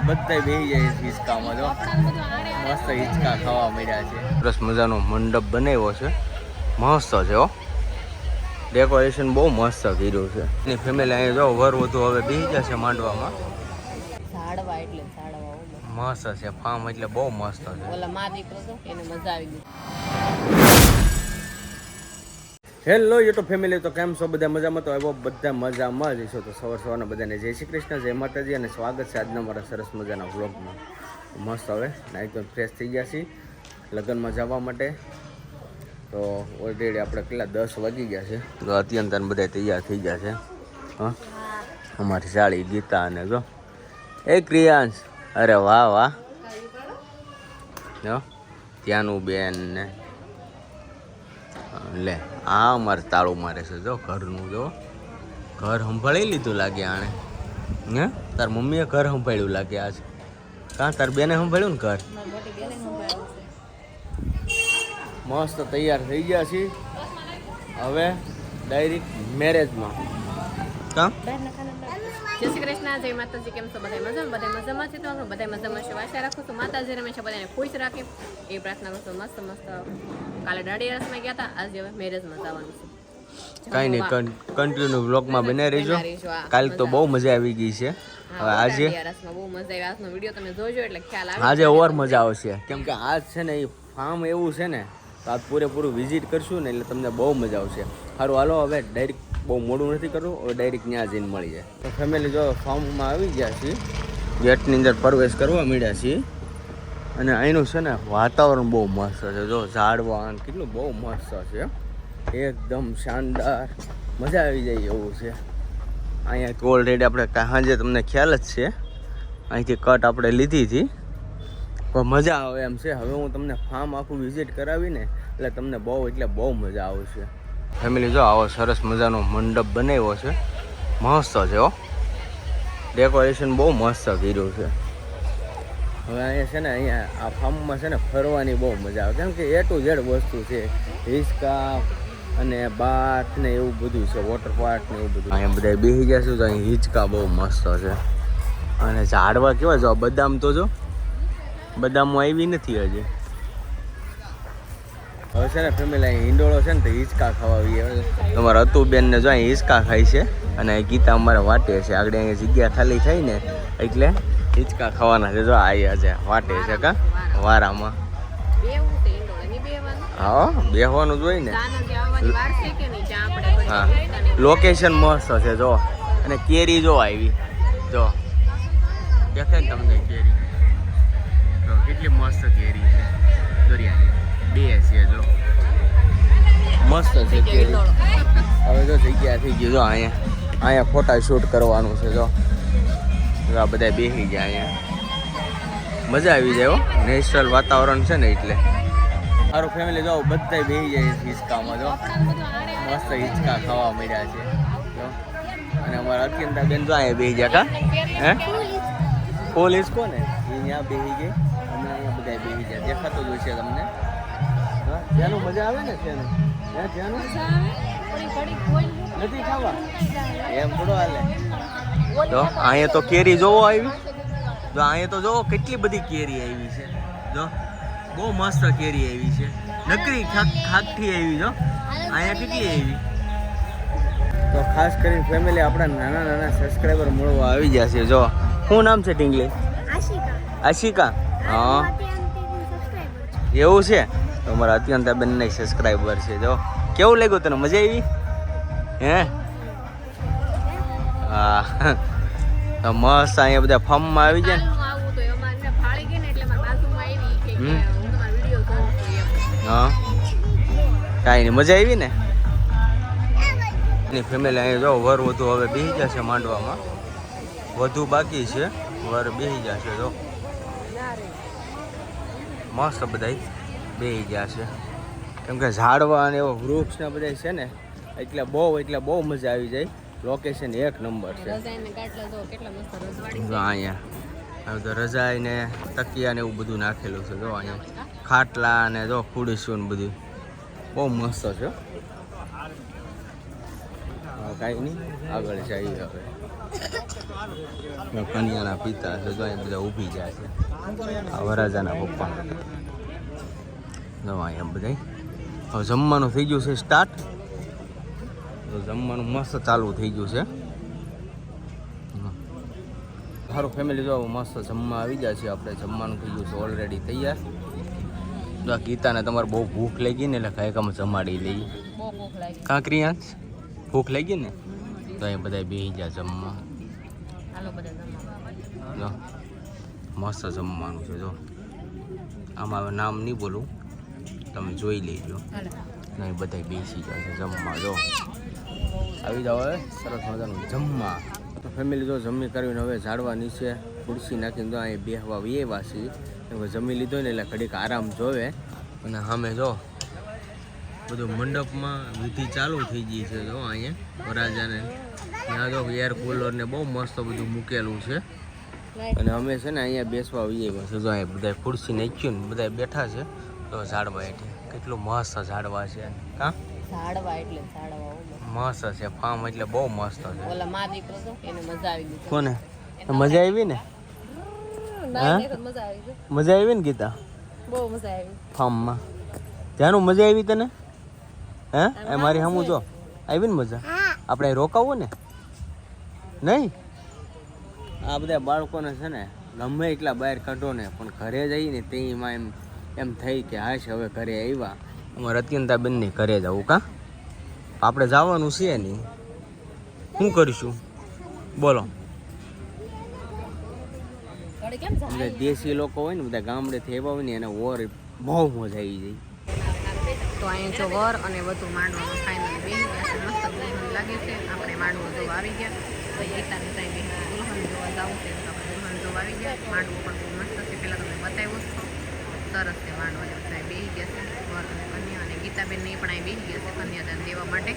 બધા બેસી જાય હિંચકામાં જો મસ્ત હિંચકા ખાવા મળ્યા છે. સરસ મજાનો મંડપ બનાવ્યો છે, મસ્ત છે હો. ડેકોરેશન બહુ મસ્ત કર્યું છે. એની ફેમિલી અહીંયા જો વર વધુ હવે બેસી જશે માંડવામાં. ઝાડવા એટલે ઝાડવા મસ્ત છે ફાર્મ એટલે બહુ મસ્ત છે. ઓલા માં દીકરો તો એને મજા આવી ગઈ. હેલો યુટ્યુબ ફેમિલી, તો કેમ છો બધા? મજામાં? તો એવો બધા મજામાં જ છો. તો સવારના બધાને જય શ્રી કૃષ્ણ, જય માતાજી અને સ્વાગત છે આજના મારા સરસ મજાના વ્લોગમાં. મસ્ત હવે નાઈ તો ફ્રેશ થઈ ગયા છીએ લગ્નમાં જવા માટે. તો ઓલરેડી આપણે કેટલા 10 વાગી ગયા છે. તો અત્યંત બધા તૈયાર થઈ ગયા છે. હા, અમારી સાળી ગીતા અને જો એ ક્રિયાંશ, અરે વાહ વાહ. જો ત્યાંનું બેન ને લે આ અમારે તાળું મારે છે જો ઘરનું. જો ઘર સંભાળી લીધું લાગે આણે. હે તાર મમ્મીએ ઘર સંભાળ્યું લાગે આજ. કાં તાર બેને સંભાળ્યું ને ઘર? મસ્ત તૈયાર થઈ ગયા છીએ હવે ડાયરેક્ટ મેરેજમાં. કાં જય શ્રી કૃષ્ણ, જય માતાજી. કેમ છો બધા? મજામાં છે? તો બધા મજામાં છે. આશા રાખું છું માતાજી રમેશા બધાને ખુશ રાખે એ પ્રાર્થના કરું છું. મસ્ત કાલે દાડી રસમાં ગયા હતા, આજે હવે મેરેજમાં જવાનું છે. કાંઈ નહીં, કન્ટિન્યુ બ્લોગમાં બને રહેજો. કાલ તો બહુ મજા આવી ગઈ છે. હવે આજે બહુ મજા આવી. આજનો વિડીયો તમે જોજો એટલે ખ્યાલ આવે. આજે ઓર મજા આવશે, કેમ કે આજ છે ને એ ફાર્મ એવું છે ને, તો આજ પૂરેપૂરું વિઝિટ કરશું ને એટલે તમને બહુ મજા આવશે. સારું હાલો હવે ડાયરેક્ટ બહુ મોડું નથી કરવું, હવે ડાયરેક્ટ ત્યાં જઈને મળી જાય. તો ફેમિલી જો ફાર્મમાં આવી ગયા છીએ, ગેટની અંદર પ્રવેશ કરવા મળ્યા છીએ. અને અહીંનું છે ને વાતાવરણ બહુ મસ્ત છે. જો ઝાડવા કેટલું બહુ મસ્ત છે, એકદમ શાનદાર, મજા આવી જાય એવું છે. અહીંયા ઓલરેડી આપણે સાંજે તમને ખ્યાલ જ છે અહીંથી કટ આપણે લીધી હતી, પણ મજા આવે એમ છે. હવે હું તમને ફાર્મ આખું વિઝિટ કરાવીને એટલે તમને બહુ એટલે બહુ મજા આવશે. ફેમિલી જો આવો સરસ મજાનો મંડપ બનાવ્યો છે, મસ્ત છે હો. ડેકોરેશન બહુ મસ્ત કર્યું છે. હવે અહીંયા છે ને અહીંયા આ ફાર્મમાં છે ને ફરવાની બહુ મજા આવે, કેમ કે A to Z વસ્તુ છે. હિંચકા અને બાથ ને એવું બધું છે, વોટર પાર્ક ને એવું બધું. અહીંયા બધા બેસી ગયા છે. તો અહીં હિંચકા બહુ મસ્ત છે. અને ઝાડવા કેવા જો, બદામ તો જો બદામમાં આવી નથી હજી. હવે છે ને ફેમિલી અહીં હિંડોળો છે ને તો હિંચકા ખાવા આવીએ. તમારા અતુબેન ને જો અહીં હિંચકા ખાય છે અને ગીતા અમારે વાટે છે. આગળ અહીંયા જગ્યા ખાલી થઈ ને એટલે હિંચકા ખાવાના છે. જો અહીંયા છે વાટે છે કા વારામાં. હા બેહવાનું જોઈ ને. હા લોકેશન મસ્ત છે જો. અને કેરી જો આવી જો, દેખાય ને તમને કેરી? જો કેટલી મસ્ત કેરી છે. દરિયાની બે છે જો, મસ્ત છે કેરી. હવે જો જગ્યા થઈ ગઈ જો અહીંયા ફોટા શૂટ કરવાનું છે. જો આ બધા બેસી ગયા અહીંયા, મજા આવી જાય હો. નેચરલ વાતાવરણ છે ને એટલે. સારું ફેમિલી જો બધા બેસી જાય હિંચકામાં. જો મસ્ત હિંચકા ખાવા મળ્યા છે જો. અને અમારા અત્યંતા બેન જો અહીંયા બેસી ગયા. કા હે ફૂલ હિંચકો ને એ ત્યાં બેસી ગઈ. અમે અહીંયા બધા બેસી ગયા, દેખાતો જ હશે તમને. હા ત્યાંનું મજા આવે ને ત્યાંનું. ત્યાંનું નથી ખાવા એમ થોડો હાલે. જો અહીંયા તો કેરી જોવો આવી. જો અહીંયા તો જોવો કેટલી બધી કેરી આવી છે. જો બહુ મસ્ત કેરી આવી છે, નકરી ખાટી આવી. જો અહીંયા કેટલી આવી. તો ખાસ કરીને ફેમિલી આપણા નાના નાના સબસ્ક્રાઈબર મળવા આવી ગયા છે. જો શું નામ છે ટીંગલી? આશિકા. હા એવું છે. તો અમારા અત્યંત બેન સબસ્ક્રાઈબર છે. જો કેવું લાગ્યું તને? મજા આવી? હે હા તો મસ્ત અહીંયા બધા ફાર્મમાં આવી જાય ને. હા કાંઈ નહીં, મજા આવી ને. એની ફેમિલી અહીંયા જો વર વધુ હવે બેસી જશે માંડવામાં. વધુ બાકી છે, વર બેસી જશે. જો મસ્ત બધા બેસી ગયા છે, કેમ કે ઝાડવા અને એવો વૃક્ષ ને બધા છે ને એટલે બહુ મજા આવી જાય. લોકેશન એક નંબર છે. અહીંયા તો રજાઈ ને તકિયા ને એવું બધું નાખેલું છે. જો અહીંયા ખાટલા ને જો ખુરશીઓ ને બધું બહુ મસ્ત છે. કાંઈ નહીં, આગળ જઈએ હવે. કન્યાના પિતા છે તો અહીં બધા ઊભી જાય છે. આ વરાજાના પપ્પા જો અહીંયા બધા. હવે જમવાનું થઈ ગયું છે સ્ટાર્ટ. તો જમવાનું મસ્ત ચાલુ થઈ ગયું છે. સારું ફેમિલી જો મસ્ત જમવા આવી જાય છે. આપણે જમવાનું થઈ ગયું છે ઓલરેડી તૈયાર. તો આ ગીતાને તમારે બહુ ભૂખ લાગી ને એટલે કાંઈક અમે જમાડી લઈએ. કાંકરી ભૂખ લાગી ને તો અહીં બધા બેસી જાય જમવા. જો મસ્ત જમવાનું છે. જો આમાં હવે નામ નહીં બોલું, તમે જોઈ લેજો. નહીં બધા બેસી જાય છે જમવા. જો આવી જાઓ હવે સરસ મજાનું જમવા. તો ફેમિલી જો જમી કરીને હવે ઝાડવા નીચે ખુરશી નાખીને તો અહીં બેહવા એવા છીએ. હવે જમી લીધો ને એટલે ઘડીક આરામ જોવે. અને સામે જો બધું મંડપમાં વિધિ ચાલુ થઈ ગઈ છે. જો અહીંયા વરાજાને ત્યાં જો એર કુલર ને બહુ મસ્ત બધું મૂકેલું છે. અને અમે છે ને અહીંયા બેસવા આવીએ છે. જો અહીંયા બધા ખુરશી નાખ્યું ને બધા બેઠા છે. તો ઝાડવા હેઠે કેટલું મસ્ત ઝાડવા છે. હા ઝાડવા એટલે ઝાડવા મસ્ત છે. ફાર્મ એટલે બહુ મસ્ત છે. ઓલા માં દીકરો તો એને મજા આવી ગઈ. કોને મજા આવી ને? મજા આવી ને ગીતા? બહુ મજા આવી ફાર્મમાં. ત્યાંનું મજા આવી તને? હે એ મારી સામું જો આવી ને મજા? આપણે રોકાવું ને નહીં? આ બધા બાળકોને છે ને ગમે એટલા બહાર કાઢો ને પણ ઘરે જઈને તેમાં એમ થઈ કે હાશ હવે ઘરે આવ્યા. અમારે અત્યંતા બેનને ઘરે જવું. કાં આપણે જવાનું છે નહીં, શું કરીશું બોલો? બધા દેશી લોકો હોય ને બધા ગામડેથી આવ્યા હોય ને એને ઓર બહુ મજા આવી જાય. તો અહીં જો વર અને બધું માંડવાનું ફાઇનલ બેસી ગયા છે. મસ્ત દુલ્હન લાગે છે. આપણે માંડવો જોવા આવી ગયા. તો ગીતાની સાહેબ દુલ્હન જોવા જવું છે તો આપણે દુલ્હન જોવા આવી ગયા. માંડવો પણ બહુ મસ્ત છે. પહેલાં તમને બતાવ્યું જ સરસ છે માંડવો. સાહેબ બેસી ગયા છે વર અને કન્યા. અને ગીતાબેન ને પણ અહીં બેસી ગયા છે કન્યાદાન દેવા માટે.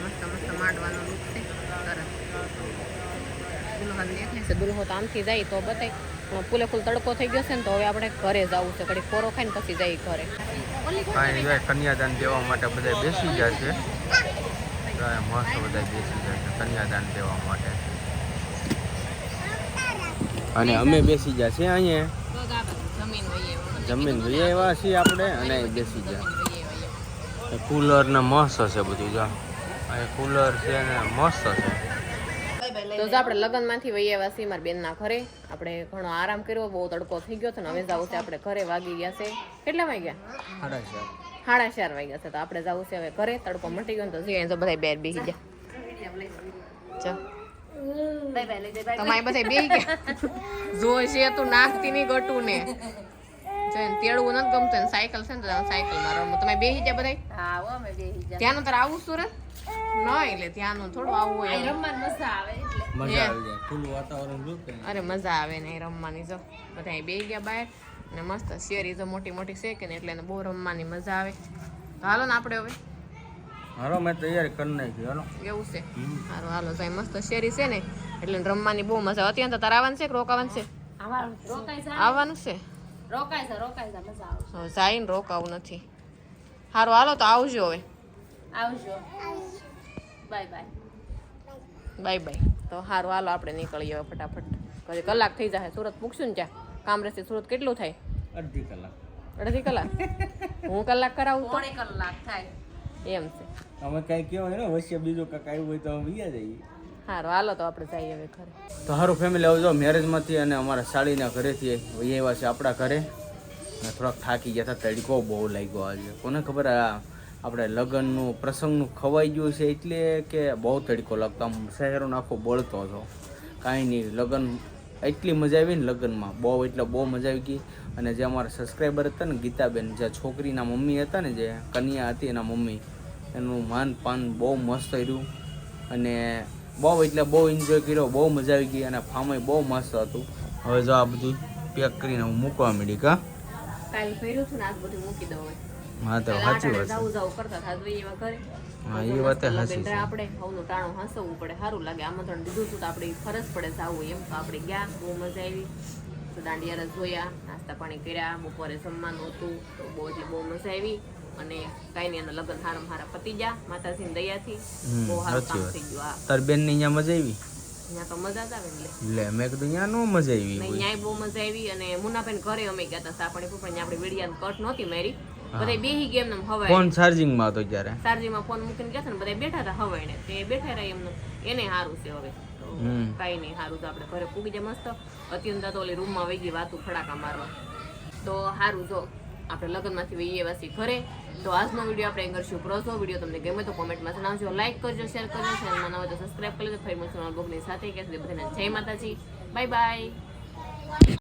મસ્ત મસ્ત માંડવાનો રૂપ છે સરસ. દુલ્હન દેખાય છે. દુલ્હો તો આમથી જાય તો બતાય પણ ફૂલે ફૂલ તડકો થઈ ગયો છે ને તો હવે આપણે ઘરે જવું છે. ઘડી કોરો ખાઈને પછી જઈએ ઘરે. કાંઈ નહીં, કન્યાદાન દેવા માટે બધા બેસી ગયા છે. મસ્ત બધા બેસી ગયા છે કન્યાદાન દેવા માટે. અને અમે બેસી ગયા છે અહીંયા જમીન જોઈએ એવા છીએ આપણે. અને બેસી ગયા કુલર ને મસ્ત છે બધું. જો અહીંયા કુલર છે ને મસ્ત છે. તો જો આપણે લગ્નમાંથી વહી આવ્યા છીએ મારા બેનના ઘરે. આપણે ઘણો આરામ કર્યો, બહુ તડકો થઈ ગયો છે ને હવે જવું છે આપણે ઘરે. વાગી ગયા છે કેટલા વાગ્યા? 4:30 વાગ્યા છે. તો આપણે જવું છે હવે ઘરે. તડકો મટી ગયો ને તો જઈએ તો બધા બેર બેસી ગયા. તમારે બધા બેસી ગયા. જો છે તું નાખતી નહીં ગટું ને તેડવું નથી ગમતું. સાયકલ છે ને તો સાયકલમાં રમવું. તમે બેસી ગયા બધા? ત્યાંનું તારે આવું સુરત ના એટલે ત્યાંનું થોડું આવું હોય. અરે મજા આવે ને રમવાની. જો બધા અહીં બેસી ગયા બહાર ને મસ્ત શેરી જો મોટી મોટી છે કે ને એટલે એને બહુ રમવાની મજા આવે. હાલો ને આપણે હવે હાલો મેં તૈયારી કરી નાખી. હાલો એવું છે સારું હાલો. તો મસ્ત શેરી છે ને એટલે રમવાની બહુ મજા આવે. અત્યારે તો તારે આવવાનું છે કે રોકાવાનું છે? આવવાનું છે. જાય ને રોકાવું નથી. સારું હાલો તો આવજો હવે. Bye bye. તો સારું હાલો આપણે નીકળીએ હવે ફટાફટ. પછી કલાક થઈ જાય. સુરત પૂછશું ને ત્યાં કામરેજથી સુરત કેટલું થાય? અડધી કલાક. હું કલાક કરાવું તો કલાક થાય એમ છે. અમે કઈ કેવાય ને વચ્ચે બીજું કાંઈક આવ્યું હોય તો અમે બીજા જઈએ. સારું હાલો તો આપણે જઈએ હવે ઘરે. તો સારું ફેમિલી આવજો મેરેજમાંથી અને અમારા સાડીના ઘરેથી આવ્યા છે આપણા ઘરે. અને થોડાક થાકી ગયા હતા. તડકો બહુ લાગ્યો આજે. કોને ખબર આપણે લગ્નનું પ્રસંગનું ખવાઈ ગયું છે એટલે કે બહુ તડકો લાગતો. આમ શહેરોનો આખો બળતો હતો. કાંઈ નહીં, લગ્ન એટલી મજા આવી ને લગ્નમાં બહુ એટલે બહુ મજા આવી ગઈ. અને જે અમારા સબસ્ક્રાઈબર હતા ને ગીતાબેન, જે છોકરીના મમ્મી હતા ને, જે કન્યા હતી એના મમ્મી, એનું માન પાન બહુ મસ્ત રહ્યું. અને બહુ એટલે બહુ એન્જોય કર્યો. બહુ મજા આવી ગઈ. અને ફાર્મ બહુ મસ્ત હતું. હવે જો આ બધું પેક કરીને હું મૂકવા માંડી. કાં કાલ ફેર્યું છું ને આજ બધું મૂકી દઉં. હા તો સાચી વાત જાવું કરતા હતા એવા ઘરે. હા એ વાત સાચી છે. આપણે હવનું ટાણું હસવું પડે. સારું લાગે. આમંત્રણ દીધું હતું તો આપણે ફરજ પડે જાવું એમ. તો આપણે ગયા. બહુ મજા આવી. તો દાંડિયા રસ જોયા, નાસ્તા પાણી કર્યા. બપોરે જમવાનું હતું તો બહુ મજા આવી. અને કાંઈ નહીં, એના લગ્ન હારા પતી ગયા માતાજીની દયાથી. હમ, બહુ સારું સાચી કામ વાત. થઈ ગયું. આ તાર બેન ની અહીંયા મજા આવી? ત્યાં તો મજા જ આવે ને લે. લે મેં કીધું અહીંયા નો મજા આવી નહીં, હોય. ન્યાય બહુ મજા આવી. અને મુન્નાભાઈ ઘરે અમે ગયા હતા સાપણી પણ આપણે વિડિયાને કટ નહોતી મારી. બધા બેહી ગયા એમને હવાય ફોન ચાર્જિંગ માં હતો ત્યારે. ચાર્જિંગમાં ફોન મૂકીને ગયા હતા ને બધા બેઠા હતા હવાઈને. તે બેઠા રહ્યા એમને, એને સારું છે હવે તો કાંઈ નહીં, સારું તો આપણે ઘરે પૂગી જાય મસ્ત. અત્યંતા તો ઓલી રૂમમાં વહી ગઈ વાતું ફડાકા મારવા. તો સારું જો આપણે લગ્નમાંથી વહીએ વાસી ઘરે. તો આજનો વિડીયો આપણે અહીં કરશું પ્રોઝો. વિડીયો તમને ગમે તો કોમેન્ટમાં જણાવજો, લાઈક કરજો, શેર કરજો, ચેનલમાં નવા તો સબસ્ક્રાઈબ કરી લેજો. ફરી મળશું નવા બ્લોગની સાથે. કે બધાને જય માતાજી, બાય બાય.